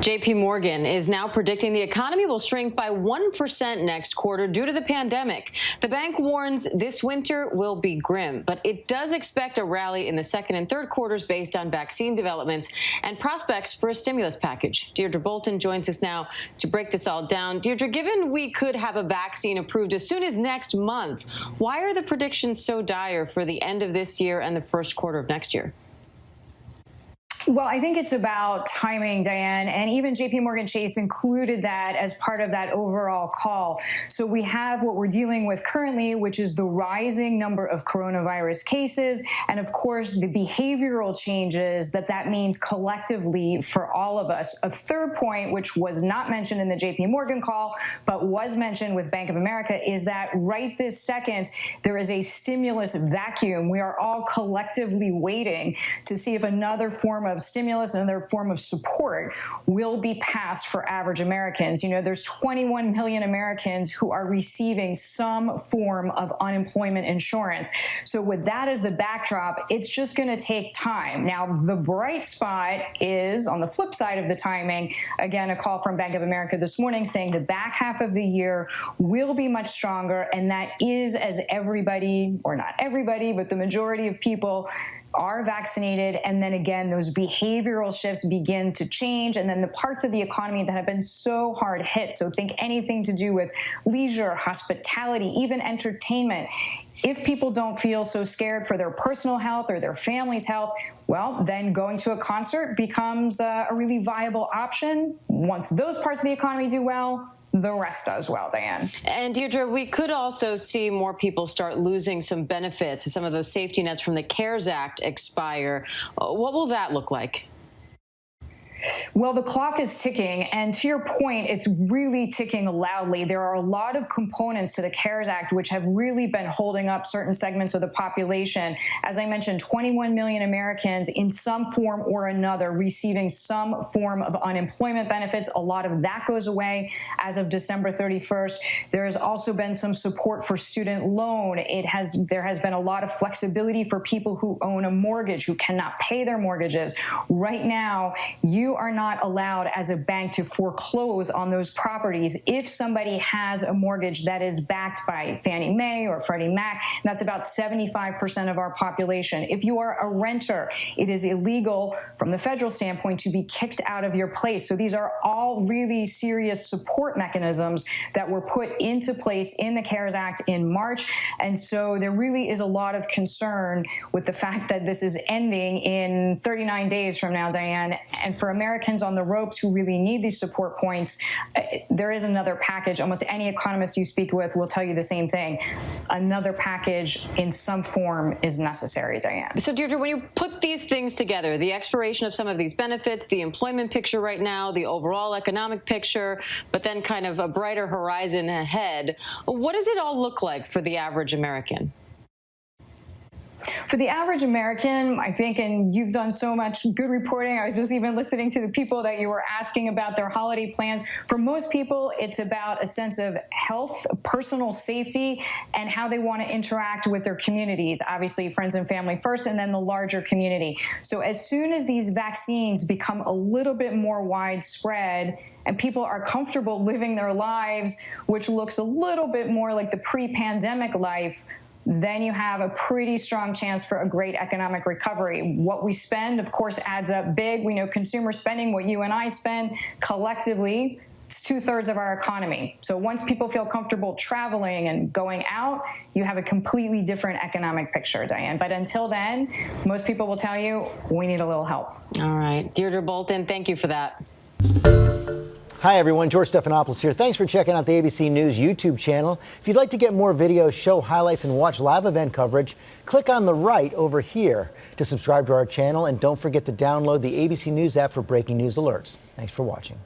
JP Morgan is now predicting the economy will shrink by 1% next quarter due to the pandemic. The bank warns this winter will be grim, but it does expect a rally in the second and third quarters based on vaccine developments and prospects for a stimulus package. Deirdre Bolton joins us now to break this all down. Deirdre, given we could have a vaccine approved as soon as next month, why are the predictions so dire for the end of this year and the first quarter of next year? Well, I think it's about timing, Diane, and even JP Morgan Chase included that as part of that overall call. So we have what we're dealing with currently, which is the rising number of coronavirus cases, and of course, the behavioral changes that means collectively for all of us. A third point, which was not mentioned in the JP Morgan call, but was mentioned with Bank of America, is that right this second, there is a stimulus vacuum. We are all collectively waiting to see if another form of stimulus and another form of support will be passed for average Americans. You know, there's 21 million Americans who are receiving some form of unemployment insurance. So with that as the backdrop, it's just going to take time. Now, the bright spot is on the flip side of the timing. Again, a call from Bank of America this morning saying the back half of the year will be much stronger. And that is as everybody, or not everybody, but the majority of people are vaccinated, and then again, those behavioral shifts begin to change, and then the parts of the economy that have been so hard hit, so think anything to do with leisure, hospitality, even entertainment. If people don't feel so scared for their personal health or their family's health, well, then going to a concert becomes a really viable option. Once those parts of the economy do well, the rest does well, Diane. And Deirdre, we could also see more people start losing some benefits. Some of those safety nets from the CARES Act expire. What will that look like? Well, the clock is ticking, and to your point, it's really ticking loudly. There are a lot of components to the CARES Act which have really been holding up certain segments of the population. As I mentioned, 21 million Americans in some form or another receiving some form of unemployment benefits. A lot of that goes away as of December 31st. There has also been some support for student loan. There has been a lot of flexibility for people who own a mortgage, who cannot pay their mortgages. Right now, you are not allowed as a bank to foreclose on those properties if somebody has a mortgage that is backed by Fannie Mae or Freddie Mac. That's about 75% of our population. If you are a renter, it is illegal from the federal standpoint to be kicked out of your place. So these are all really serious support mechanisms that were put into place in the CARES Act in March. And so there really is a lot of concern with the fact that this is ending in 39 days from now, Diane. And for Americans on the ropes who really need these support points, there is another package. Almost any economist you speak with will tell you the same thing. Another package in some form is necessary, Diane. So, Deirdre, when you put these things together, the expiration of some of these benefits, the employment picture right now, the overall economic picture, but then kind of a brighter horizon ahead, what does it all look like for the average American? For the average American, I think, and you've done so much good reporting, I was just even listening to the people that you were asking about their holiday plans. For most people, it's about a sense of health, personal safety, and how they want to interact with their communities. Obviously, friends and family first, and then the larger community. So as soon as these vaccines become a little bit more widespread, and people are comfortable living their lives, which looks a little bit more like the pre-pandemic life, then you have a pretty strong chance for a great economic recovery. What we spend, of course, adds up big. We know consumer spending, what you and I spend collectively, it's 2/3 of our economy. So once people feel comfortable traveling and going out, you have a completely different economic picture, Diane. But until then, most people will tell you, we need a little help. All right. Deirdre Bolton, thank you for that. Hi, everyone. George Stephanopoulos here. Thanks for checking out the ABC News YouTube channel. If you'd like to get more videos, show highlights, and watch live event coverage, click on the right over here to subscribe to our channel. And don't forget to download the ABC News app for breaking news alerts. Thanks for watching.